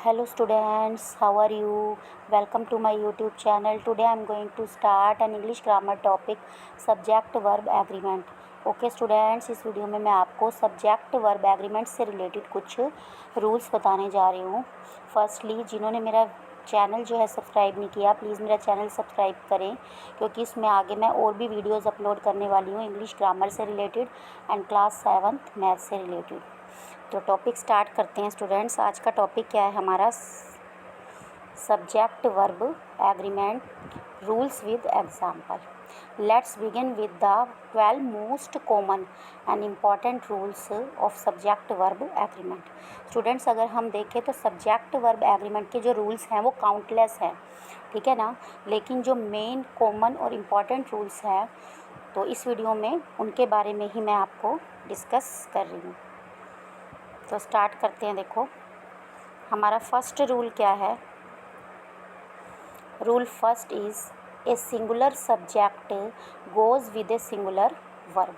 Hello students, how are you? Welcome to my YouTube channel. Today I am going to start an English grammar topic subject verb agreement. Okay students, इस video में मैं आपको subject verb agreement से related कुछ rules बताने जा रही हूँ। फर्स्टली, जिन्होंने मेरा चैनल जो है सब्सक्राइब नहीं किया, प्लीज़ मेरा चैनल सब्सक्राइब करें, क्योंकि इसमें आगे मैं और भी वीडियोस अपलोड करने वाली हूँ इंग्लिश ग्रामर से related and class 7th math से रिलेटेड। तो टॉपिक स्टार्ट करते हैं स्टूडेंट्स। आज का टॉपिक क्या है हमारा? Subject verb agreement rules with example. Let's begin with the 12 most common and important rules of subject verb agreement. Students, अगर हम देखें तो सब्जेक्ट वर्ब एग्रीमेंट के जो रूल्स हैं वो काउंटलेस हैं, ठीक है ना, लेकिन जो मेन कॉमन और इम्पॉर्टेंट रूल्स हैं तो इस वीडियो में उनके बारे में ही मैं आपको डिस्कस कर रही हूँ। तो स्टार्ट करते हैं। देखो, हमारा फर्स्ट रूल क्या है? Rule first is a singular subject goes with a singular verb,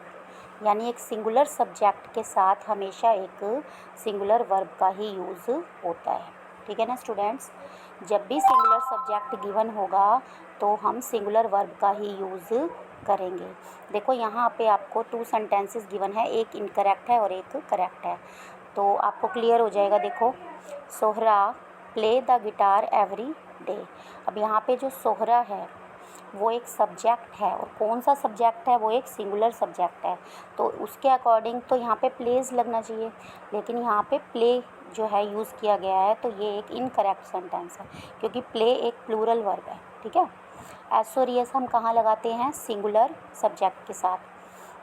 यानी एक सिंगुलर सब्जेक्ट के साथ हमेशा एक सिंगुलर वर्ब का ही यूज़ होता है, ठीक है ना स्टूडेंट्स। जब भी सिंगुलर सब्जेक्ट गिवन होगा तो हम सिंगुलर वर्ब का ही यूज़ करेंगे। देखो, यहाँ पे आपको 2 सेंटेंसेस गिवन है, एक इनकरेक्ट है और एक करेक्ट है, तो आपको क्लियर हो जाएगा। देखो, Sohra play the guitar every day. अब यहाँ पे जो सोहरा है वो एक सब्जेक्ट है, और कौन सा सब्जेक्ट है? वो एक सिंगुलर सब्जेक्ट है, तो उसके अकॉर्डिंग तो यहाँ पे प्लेज लगना चाहिए, लेकिन यहाँ पे प्ले जो है यूज़ किया गया है, तो ये एक इनकरेक्ट सेंटेंस है, क्योंकि प्ले एक प्लूरल वर्ब है, ठीक है। एसोरियस हम कहाँ लगाते हैं? सिंगुलर सब्जेक्ट के साथ,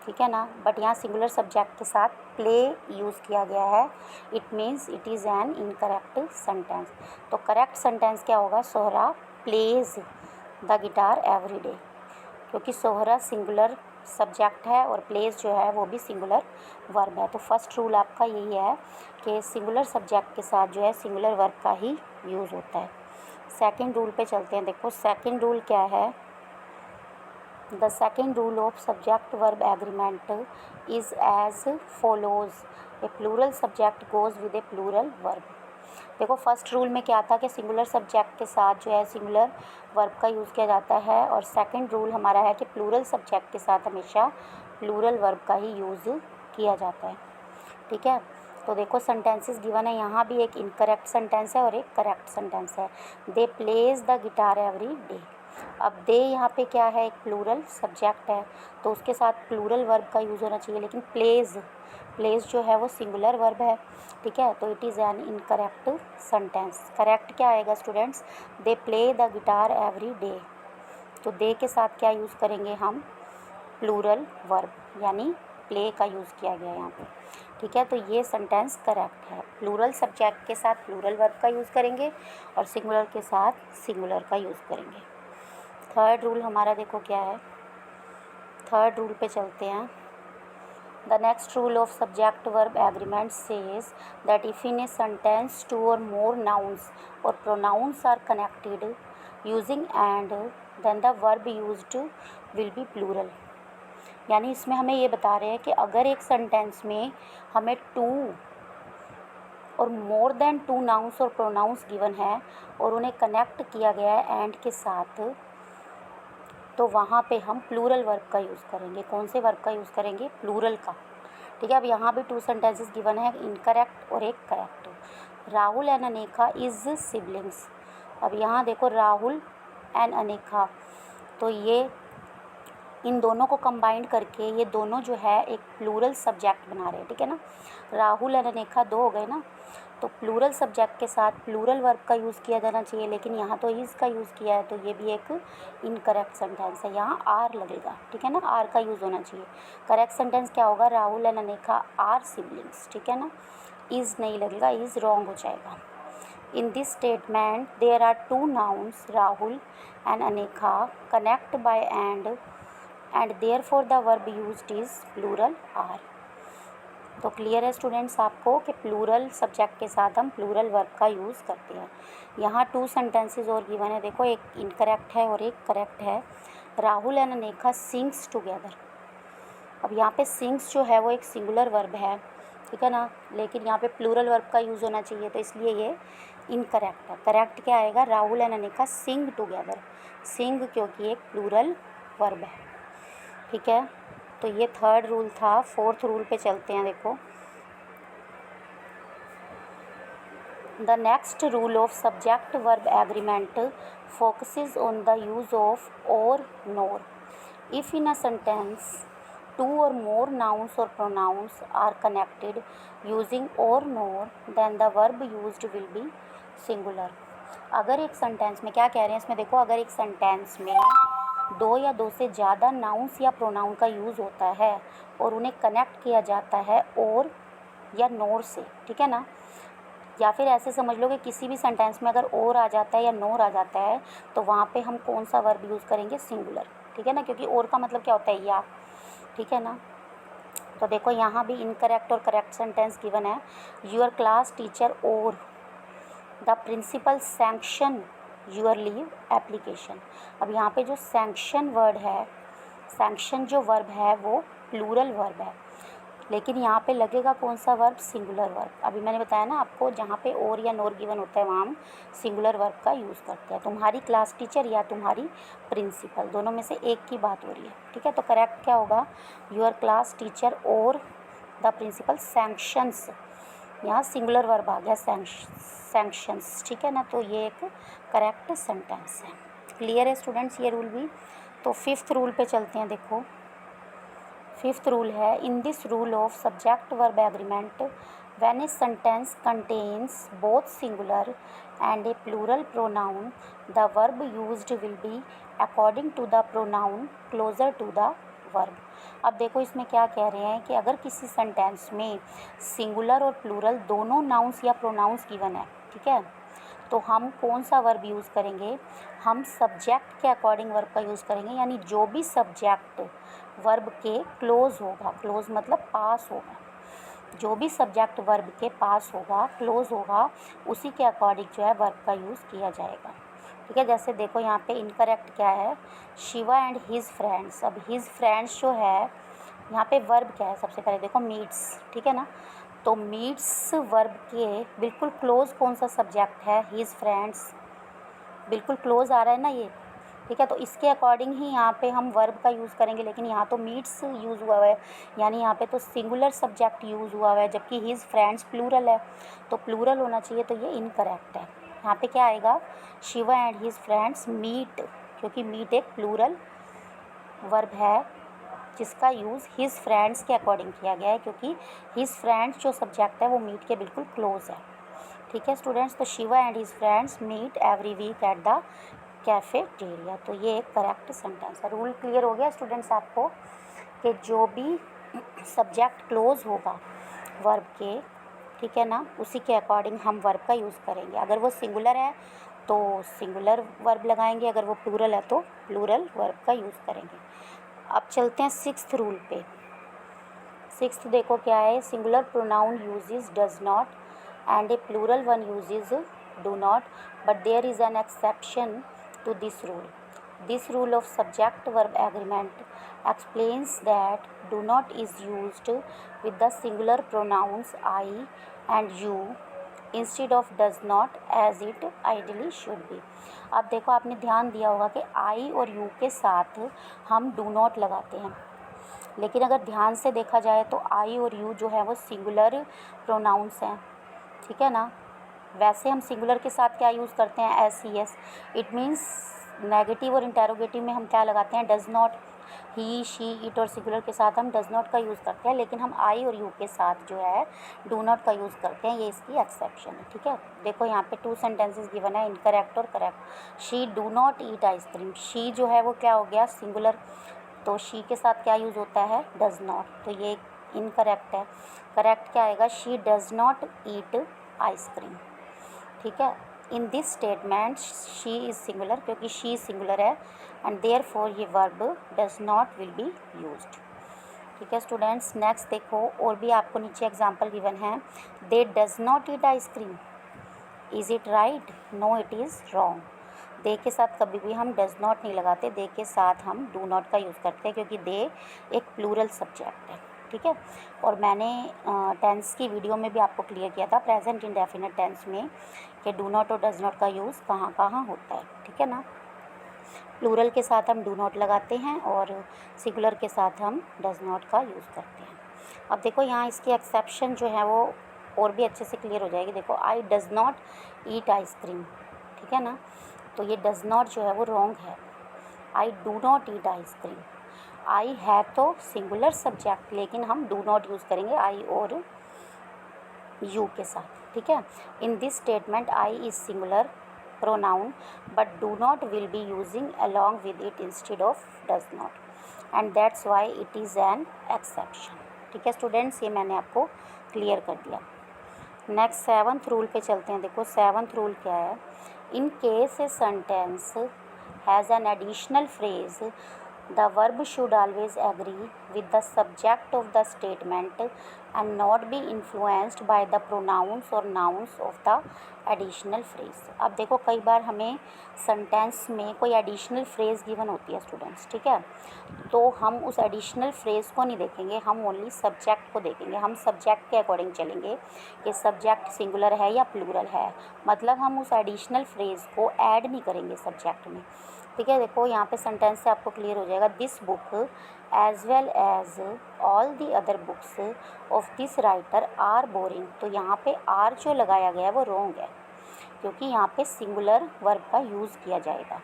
ठीक है ना, बट यहाँ सिंगुलर सब्जेक्ट के साथ प्ले यूज़ किया गया है। It means it is an incorrect sentence. तो करेक्ट सेंटेंस क्या होगा? Sohra pledge the guitar every day, क्योंकि सोहरा सिंगुलर सब्जेक्ट है और प्लेज जो है वो भी सिंगुलर वर्ब है। तो फर्स्ट रूल आपका यही है कि सिंगुलर सब्जेक्ट के साथ जो है सिंगुलर वर्ब का ही यूज़ होता है। सेकेंड रूल पे चलते हैं। देखो, सेकेंड रूल क्या है? The second rule of subject verb agreement is as follows: a plural subject goes with a plural verb. देखो, फर्स्ट रूल में क्या था कि सिंगुलर सब्जेक्ट के साथ जो है सिंगुलर वर्ब का यूज़ किया जाता है, और सेकंड रूल हमारा है कि प्लूरल सब्जेक्ट के साथ हमेशा प्लूरल वर्ब का ही यूज़ किया जाता है, ठीक है। तो देखो, सेंटेंसेस गिवन है, यहाँ भी एक इनकरेक्ट सेंटेंस है और एक करेक्ट सेंटेंस है। They plays the guitar every day. अब दे यहाँ पे क्या है? एक प्लूरल सब्जेक्ट है, तो उसके साथ प्लूरल वर्ब का यूज़ होना चाहिए, लेकिन प्लेज जो है वो सिंगुलर वर्ब है, ठीक है। तो it is an incorrect sentence. Correct क्या आएगा students? They play the guitar every day. तो दे के साथ क्या यूज़ करेंगे हम? प्लूरल वर्ब, यानी प्ले का यूज़ किया गया यहाँ पे, ठीक है। तो ये सेंटेंस करेक्ट है। प्लूरल सब्जेक्ट के साथ प्लूरल वर्ब का यूज़ करेंगे और सिंगुलर के साथ सिंगुलर का यूज़ करेंगे। थर्ड रूल हमारा देखो क्या है? थर्ड रूल पे चलते हैं। The next rule of subject verb agreement says that if in a sentence 2 or more nouns or pronouns are connected using and, then the verb used will be plural। यानी इसमें हमें ये बता रहे हैं कि अगर एक सेंटेंस में हमें 2 और मोर देन 2 नाउन्स और प्रोनाउंस गिवन है और उन्हें कनेक्ट किया गया है एंड के साथ, तो वहाँ पे हम प्लूरल वर्ब का यूज़ करेंगे। कौन से वर्ब का यूज़ करेंगे? प्लूरल का, ठीक है। अब यहाँ भी 2 सेंटेंसेस गिवन है, इनकरेक्ट और एक करेक्ट। राहुल एंड अनेका इज़ सिबलिंग्स। अब यहाँ देखो, राहुल एंड अनेका, तो ये इन दोनों को कंबाइंड करके ये दोनों जो है एक प्लूरल सब्जेक्ट बना रहे हैं, ठीक है ना। राहुल एंड अनेका 2 हो गए ना, तो प्लूरल सब्जेक्ट के साथ प्लूरल वर्ब का यूज़ किया जाना चाहिए, लेकिन यहाँ तो इज़ का यूज़ किया है, तो ये भी एक इनकरेक्ट सेंटेंस है। यहाँ आर लगेगा, ठीक है ना, आर का यूज़ होना चाहिए। करेक्ट सेंटेंस क्या होगा? राहुल एंड अनेका आर सिबलिंग्स, ठीक है ना। इज़ नहीं लगेगा, इज़ रॉन्ग हो जाएगा। In this statement, there are 2 nouns, Rahul and Anekha, connect by and therefore the verb used is plural are। तो क्लियर है स्टूडेंट्स आपको कि प्लूरल सब्जेक्ट के साथ हम प्लूरल वर्ब का यूज़ करते हैं। यहाँ 2 सेंटेंसेस और गिवन है, देखो, एक इनकरेक्ट है और एक करेक्ट है। राहुल एंड अनेका सिंग्स टुगेदर। अब यहाँ पे सिंग्स जो है वो एक सिंगुलर वर्ब है, ठीक है ना, लेकिन यहाँ पे प्लूरल वर्ब का यूज़ होना चाहिए, तो इसलिए ये इनकरेक्ट है। करेक्ट क्या आएगा, Rahul and Anika sing together. Sing क्योंकि एक प्लूरल वर्ब है। ठीक है, तो ये थर्ड रूल था। फोर्थ रूल पे चलते हैं। देखो, the next rule of subject verb agreement focuses on the use of or nor. If in a sentence two or more nouns or pronouns are connected using or nor, then the verb used will be singular. अगर एक sentence में क्या कह रहे हैं इसमें देखो, अगर एक सेंटेंस में दो या दो से ज़्यादा नाउन्स या प्रोनाउन का यूज़ होता है और उन्हें कनेक्ट किया जाता है और या नोर से, ठीक है ना, या फिर ऐसे समझ लो कि किसी भी सेंटेंस में अगर और आ जाता है या नोर आ जाता है तो वहाँ पे हम कौन सा वर्ब यूज़ करेंगे, सिंगुलर। ठीक है ना, क्योंकि और का मतलब क्या होता है, या। ठीक है ना, तो देखो यहाँ भी इनकरेक्ट और करेक्ट सेंटेंस गिवन है। योर क्लास टीचर और the principal sanction your leave application. अब यहाँ पे जो सैंक्शन वर्ड है, सैंक्शन जो वर्ब है वो प्लूरल वर्ब है, लेकिन यहाँ पे लगेगा कौन सा वर्ब, सिंगुलर वर्ब। अभी मैंने बताया ना आपको, जहाँ पे और या नोर गिवन होता है वहाँ हम सिंगुलर वर्ब का यूज़ करते हैं। तुम्हारी क्लास टीचर या तुम्हारी प्रिंसिपल, दोनों में से एक की बात हो रही है। ठीक है, तो करेक्ट क्या होगा, योर क्लास टीचर और द प्रिंसिपल सैंक्शंस। यहाँ सिंगुलर वर्ब आ गया, सैंक्शंस। ठीक है ना, तो ये एक करेक्ट सेंटेंस है। क्लियर है स्टूडेंट्स ये रूल भी। तो फिफ्थ रूल पे चलते हैं। देखो, फिफ्थ रूल है, in this rule of subject verb agreement when a sentence contains both singular and a plural pronoun the verb used will be according to the pronoun closer to the verb. अब देखो इसमें क्या कह रहे हैं कि अगर किसी सेंटेंस में सिंगुलर और प्लूरल दोनों नाउंस या प्रोनाउंस गिवन है, ठीक है, तो हम कौन सा वर्ब यूज़ करेंगे, हम सब्जेक्ट के अकॉर्डिंग वर्ब का यूज़ करेंगे। यानी जो भी सब्जेक्ट वर्ब के क्लोज होगा, क्लोज मतलब पास होगा, जो भी सब्जेक्ट वर्ब के पास होगा, क्लोज होगा, उसी के अकॉर्डिंग जो है वर्ब का यूज़ किया जाएगा। ठीक है, जैसे देखो यहाँ पे इनकरेक्ट क्या है, शिवा एंड हिज फ्रेंड्स। अब हिज फ्रेंड्स जो है यहाँ पे वर्ब क्या है, सबसे पहले देखो मीट्स। ठीक है ना, तो मीट्स वर्ब के बिल्कुल क्लोज कौन सा सब्जेक्ट है, हिज फ्रेंड्स, बिल्कुल क्लोज आ रहा है ना ये। ठीक है, तो इसके अकॉर्डिंग ही यहाँ पे हम वर्ब का यूज़ करेंगे, लेकिन यहाँ तो मीट्स यूज़ हुआ है, यानी यहाँ पे तो सिंगुलर सब्जेक्ट यूज़ हुआ है, जबकि हिज फ्रेंड्स प्लूरल है, तो प्लूरल होना चाहिए, तो ये इनकरेक्ट है। यहाँ पे क्या आएगा, Shiva and his friends meet, क्योंकि मीट एक प्लूरल वर्ब है जिसका यूज़ हिज फ्रेंड्स के अकॉर्डिंग किया गया है, क्योंकि हिज फ्रेंड्स जो सब्जेक्ट है वो मीट के बिल्कुल क्लोज है। ठीक है स्टूडेंट्स, तो Shiva and his friends meet every week at the cafeteria. तो ये एक करेक्ट सेंटेंस है। रूल क्लियर हो गया स्टूडेंट्स आपको कि जो भी सब्जेक्ट क्लोज होगा वर्ब के, ठीक है ना, उसी के अकॉर्डिंग हम वर्ब का यूज़ करेंगे। अगर वो सिंगुलर है तो सिंगुलर वर्ब लगाएंगे, अगर वो प्लूरल है तो प्लूरल वर्ब का यूज़ करेंगे। अब चलते हैं सिक्स्थ रूल पे। सिक्स्थ देखो क्या है, singular pronoun uses does not and a plural one uses do not, but there is an exception to this rule. This rule of subject verb agreement explains that do not is used with the singular pronouns I and you instead of does not as it ideally should be. अब देखो आपने ध्यान दिया होगा कि I और you के साथ हम do not लगाते हैं, लेकिन अगर ध्यान से देखा जाए तो I और you जो है वो सिंगुलर प्रोनाउंस हैं। ठीक है ना, वैसे हम सिंगुलर के साथ क्या यूज़ करते हैं, S C S. It means negative और इंटेरोगेटिव में हम क्या लगाते हैं, does not. He, she, it और सिंगुलर के साथ हम डज़ नॉट का यूज़ करते हैं, लेकिन हम आई और यू के साथ जो है डू नॉट का यूज़ करते हैं। ये इसकी एक्सेप्शन है। ठीक है, देखो यहाँ पे 2 सेंटेंसेस गिवन है, इनकरेक्ट और correct. She do not eat ice cream. She जो है वो क्या हो गया, सिंगुलर, तो शी के साथ क्या यूज़ होता है, डज़ नॉट, तो ये इनकरेक्ट है। करेक्ट क्या आएगा, she does not eat ice cream. ठीक है, in this statement she is singular, क्योंकि शी सिंगुलर है एंड देयर फॉर ये verb does not will be used. ठीक है स्टूडेंट्स, नेक्स्ट देखो, और भी आपको नीचे एग्जांपल गिवन है। They does not eat ice cream, is it right, no it is wrong. They के साथ कभी भी हम डज नॉट नहीं लगाते, दे के साथ हम डू नॉट का यूज़ करते हैं, क्योंकि दे एक प्लूरल सब्जेक्ट है। ठीक है। और मैंने टेंस की वीडियो में भी आपको क्लियर किया था प्रेजेंट इंडेफिनिट टेंस में कि डू नॉट और डज़ नॉट का यूज़ कहाँ कहाँ होता है, ठीक है ना। प्लूरल के साथ हम डू नॉट लगाते हैं और सिंगुलर के साथ हम डज़ नॉट का यूज़ करते हैं। अब देखो यहाँ इसकी एक्सेप्शन जो है वो और भी अच्छे से क्लियर हो जाएगी। देखो आई डज़ नॉट ईट आइसक्रीम, ठीक है ना। तो ये डज़ नॉट जो है वो रॉन्ग है। I do not eat ice cream. I है तो सिंगुलर सब्जेक्ट, लेकिन हम डू नॉट यूज़ करेंगे आई और यू के साथ, ठीक है। In this statement I is singular pronoun but do not will be using along with it instead of does not and that's why it is an exception, ठीक है students. ये मैंने आपको क्लियर कर दिया। नेक्स्ट 7th रूल पे चलते हैं। देखो 7th रूल क्या है। In case a sentence has an additional phrase the verb should always agree with the subject of the statement and not be influenced by the pronouns or nouns of the additional phrase। अब देखो कई बार हमें sentence में कोई additional phrase given होती है students, ठीक है। तो हम उस एडिशनल फ्रेज़ को नहीं देखेंगे, हम ओनली सब्जेक्ट को देखेंगे। हम सब्जेक्ट के अकॉर्डिंग चलेंगे कि सब्जेक्ट सिंगुलर है या प्लूरल है, मतलब हम उस एडिशनल फ्रेज़ को ऐड नहीं करेंगे सब्जेक्ट में, ठीक है। देखो यहाँ पे सेंटेंस से आपको क्लियर हो जाएगा। This book as well as all the other books of this writer are boring. तो यहाँ पे आर जो लगाया गया है वो रॉन्ग है, क्योंकि यहाँ पे सिंगुलर वर्ब का यूज़ किया जाएगा,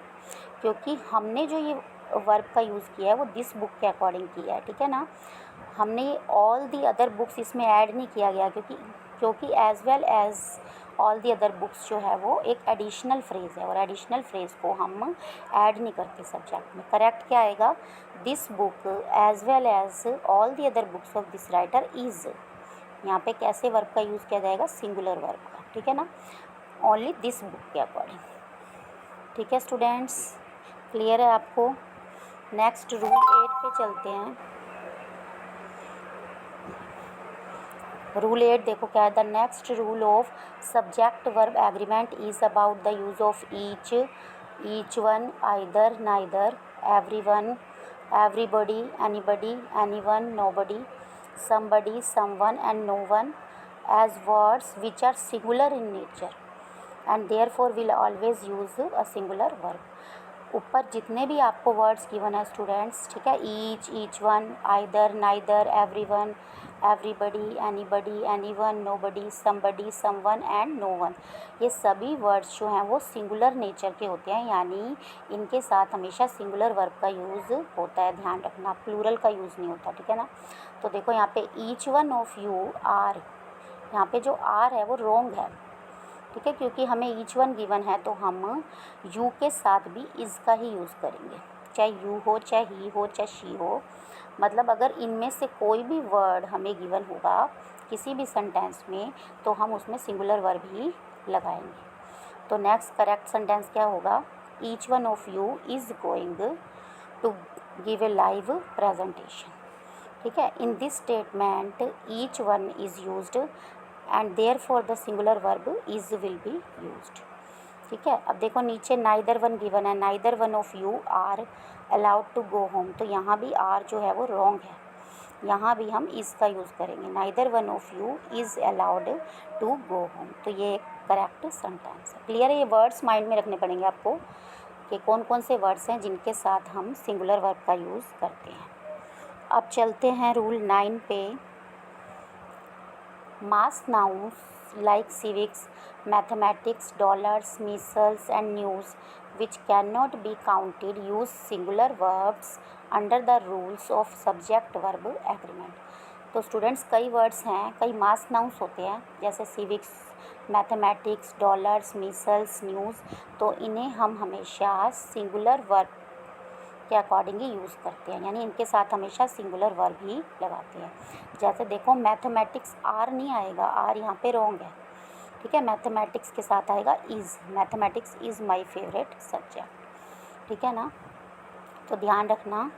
क्योंकि हमने जो ये वर्ब का यूज़ किया है वो दिस बुक के अकॉर्डिंग किया है, ठीक है ना। हमने ऑल दी अदर बुक्स इसमें ऐड नहीं किया गया, क्योंकि as well as all the other books जो है वो एक एडिशनल फ्रेज़ है और एडिशनल फ्रेज़ को हम ऐड नहीं करते सब्जेक्ट में। करेक्ट क्या आएगा, this book as well as all the other books of this writer is. यहाँ पे कैसे वर्ब का यूज़ किया जाएगा, सिंगुलर वर्ब का, ठीक है ना, ओनली दिस बुक के अकॉर्डिंग, ठीक है स्टूडेंट्स। क्लियर है आपको। नेक्स्ट रूल 8 पे चलते हैं। रूल 8 देखो क्या है। The next rule of subject verb agreement is about the use of each one, either, neither, every one, everybody, anybody, anyone, nobody, somebody, someone and no one as words which are singular in nature and therefore will always use a singular verb. ऊपर जितने भी आपको words given है students, ठीक है, each one, either, neither, everyone, everybody, anybody, anyone, nobody, somebody, someone and no one, ये सभी words जो हैं वो सिंगुलर नेचर के होते हैं, यानी इनके साथ हमेशा सिंगुलर वर्ब का यूज़ होता है, ध्यान रखना, प्लूरल का यूज़ नहीं होता, ठीक है ना। तो देखो यहाँ पे each one of you are, यहाँ पे जो आर है वो रॉन्ग है, ठीक है, क्योंकि हमें ईच वन गिवन है तो हम यू के साथ भी इज़ का ही यूज़ करेंगे, चाहे यू हो, चाहे ही हो, चाहे शी हो। मतलब अगर इनमें से कोई भी वर्ड हमें गिवन होगा किसी भी सेंटेंस में तो हम उसमें सिंगुलर वर्ब ही लगाएंगे। तो नेक्स्ट करेक्ट सेंटेंस क्या होगा, each one of you is going to give a live presentation, ठीक है। In this statement each one is used and therefore the singular verb is will be used, ठीक है। अब देखो नीचे नाइदर वन गिवन है, neither one of you are allowed to go home, तो यहाँ भी आर जो है वो रॉन्ग है, यहाँ भी हम इज़ का यूज़ करेंगे, neither one of you is allowed to go home. तो ये एक करेक्ट सेंटेंस है। क्लियर है। ये वर्ड्स माइंड में रखने पड़ेंगे आपको कि कौन कौन से वर्ड्स हैं जिनके साथ हम सिंगुलर वर्ब का यूज़ करते हैं। अब चलते हैं रूल 9 पे। मास nouns like civics, mathematics, dollars, missiles and news which cannot be counted use singular verbs under the rules of subject verb agreement। तो स्टूडेंट्स कई वर्ड्स हैं, कई मास नाउन्स होते हैं जैसे civics, mathematics, dollars, micelles, news, तो इन्हें हम हमेशा सिंगुलर वर्ब के अकॉर्डिंग ही यूज़ करते हैं, यानी इनके साथ हमेशा सिंगुलर वर्ब ही लगाते हैं। जैसे देखो मैथमेटिक्स आर नहीं आएगा, आर यहाँ पे रॉन्ग है, ठीक है। मैथमेटिक्स के साथ आएगा is, mathematics is my favourite subject, ठीक है ना। तो ध्यान रखना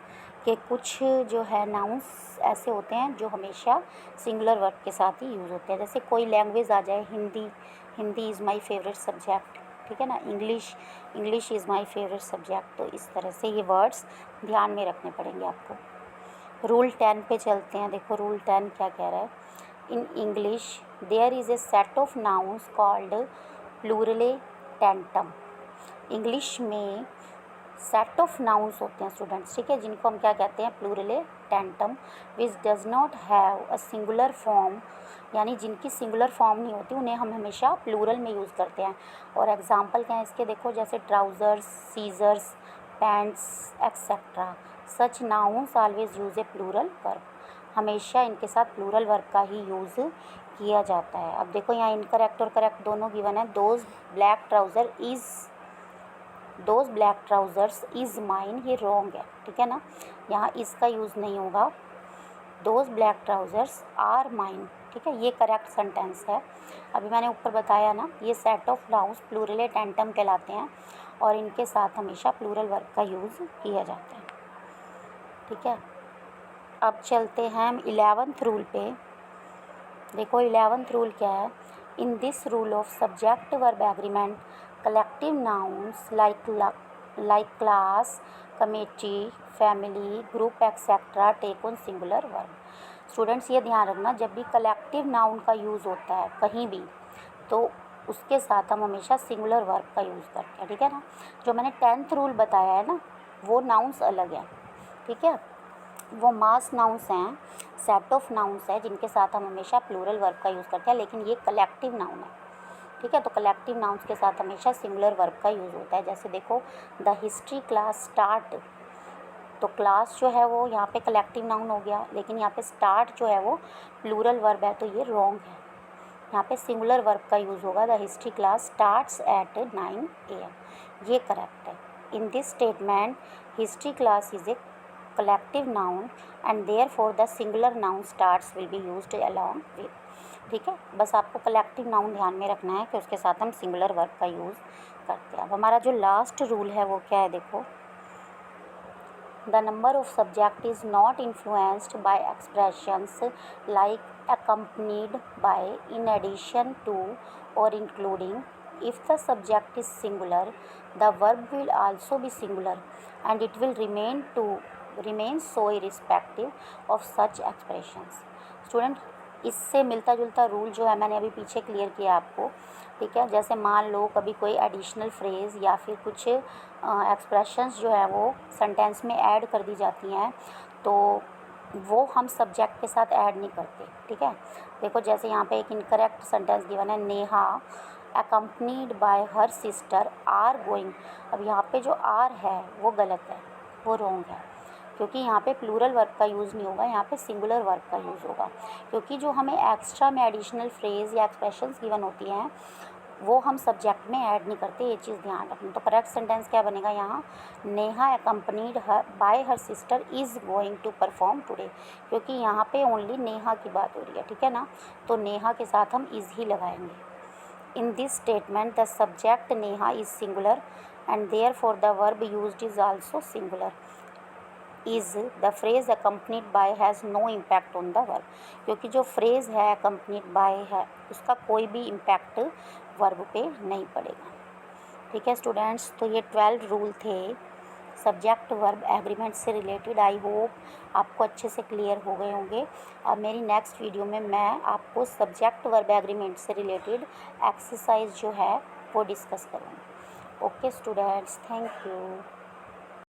कि कुछ जो है नाउन्स ऐसे होते हैं जो हमेशा सिंगुलर वर्ब के साथ ही यूज़ होते हैं। जैसे कोई लैंग्वेज आ जाए, Hindi is my favourite subject, ठीक है ना, English is my favourite subject. तो इस तरह से ये वर्ड्स ध्यान में रखने पड़ेंगे आपको। रूल 10 पे चलते हैं। देखो रूल 10 क्या कह रहा है। In English there is a set of nouns called pluralia tantum. English में सेट ऑफ नाउन्स होते हैं स्टूडेंट्स, ठीक है, जिनको हम क्या कहते हैं, pluralia tantum, which does not have a singular form, यानी जिनकी सिंगुलर फॉर्म नहीं होती उन्हें हम हमेशा प्लूरल में यूज़ करते हैं। और एग्जांपल क्या है इसके, देखो जैसे ट्राउज़र्स, सीजर्स, पैंट्स एक्सेट्रा। सच नाउन्स ऑलवेज यूज़ ए प्लूरल वर्ब। हमेशा इनके साथ प्लूरल वर्ब का ही यूज़ किया जाता है। अब देखो यहाँ इनकरेक्ट और करेक्ट दोनों गिवन है। Those black trousers is mine, ये रॉन्ग है, ठीक है ना, यहाँ इसका यूज़ नहीं होगा। Those black trousers are mine, ठीक है, ये करेक्ट सेंटेंस है। अभी मैंने ऊपर बताया ना, ये सेट ऑफ नाउन्स प्लूरले टेंटम कहलाते हैं और इनके साथ हमेशा प्लूरल वर्ब का यूज़ किया जाता है, ठीक है। अब चलते हैं हम 11th रूल पे। देखो 11th रूल क्या है। In this rule of subject verb agreement collective nouns like class, committee, family, group etcetera take on singular verb. Students ये ध्यान रखना, जब भी कलेक्टिव नाउन का यूज़ होता है कहीं भी तो उसके साथ हम हमेशा सिंगुलर वर्ब का यूज़ करते हैं, ठीक है ना। जो मैंने 10th रूल बताया है ना, वो नाउन्स अलग हैं, ठीक है, वो मास नाउन्स हैं, सेट ऑफ नाउन्स है जिनके साथ हम हमेशा प्लूरल वर्ब का यूज़ करते हैं, लेकिन ये कलेक्टिव नाउन है, ठीक है। तो कलेक्टिव नाउन्स के साथ हमेशा सिंगुलर वर्ब का यूज़ होता है। जैसे देखो द हिस्ट्री क्लास स्टार्ट, तो क्लास जो है वो यहाँ पे कलेक्टिव नाउन हो गया, लेकिन यहाँ पे स्टार्ट जो है वो प्लूरल वर्ब है, तो ये रॉन्ग है। यहाँ पे सिंगुलर वर्ब का यूज़ होगा। The history class starts at 9 AM, ये करेक्ट है। In this statement history class is a collective noun and therefore the singular noun starts will be used along with, ठीक है। बस आपको कलेक्टिव नाउन ध्यान में रखना है कि उसके साथ हम सिंगुलर वर्ब का यूज़ करते हैं। अब हमारा जो लास्ट रूल है वो क्या है, देखो the number of subject is not influenced by expressions like accompanied by, in addition to or including. If the subject is singular, the verb will also be singular and it will remain so irrespective of such expressions. Student इससे मिलता जुलता rule जो है मैंने अभी पीछे clear किया आपको, ठीक है। जैसे मान लो कभी कोई एडिशनल फ्रेज़ या फिर कुछ एक्सप्रेशंस जो है वो सेंटेंस में ऐड कर दी जाती हैं, तो वो हम सब्जेक्ट के साथ ऐड नहीं करते, ठीक है। देखो जैसे यहाँ पे एक इनकरेक्ट सेंटेंस गिवन है, Neha accompanied by her sister are going. अब यहाँ पे जो आर है वो गलत है, वो रॉन्ग है, क्योंकि यहाँ पे प्लूरल वर्ब का यूज़ नहीं होगा, यहाँ पे सिंगुलर वर्ब का यूज़ होगा। क्योंकि जो हमें एक्स्ट्रा में एडिशनल फ्रेज़ या एक्सप्रेशंस गिवन होती हैं वो हम सब्जेक्ट में ऐड नहीं करते, ये चीज़ ध्यान रखना। तो करेक्ट सेंटेंस क्या बनेगा यहाँ, Neha accompanied by her sister is going to perform today, क्योंकि यहाँ पे ओनली नेहा की बात हो रही है, ठीक है ना, तो नेहा के साथ हम इज़ ही लगाएंगे। In this statement the subject Neha is singular and therefore the verb used is also singular. Is the phrase accompanied by has no impact on the verb, क्योंकि जो फ्रेज़ है अकम्पनीड बाय है उसका कोई भी इम्पैक्ट वर्ब पे नहीं पड़ेगा, ठीक है स्टूडेंट्स। तो ये 12 रूल थे सब्जेक्ट वर्ब एग्रीमेंट से रिलेटेड। आई होप आपको अच्छे से क्लियर हो गए होंगे। अब मेरी नेक्स्ट वीडियो में मैं आपको सब्जेक्ट वर्ब एग्रीमेंट से रिलेटेड एक्सरसाइज जो है वो डिस्कस करूँगी। Okay students, thank you.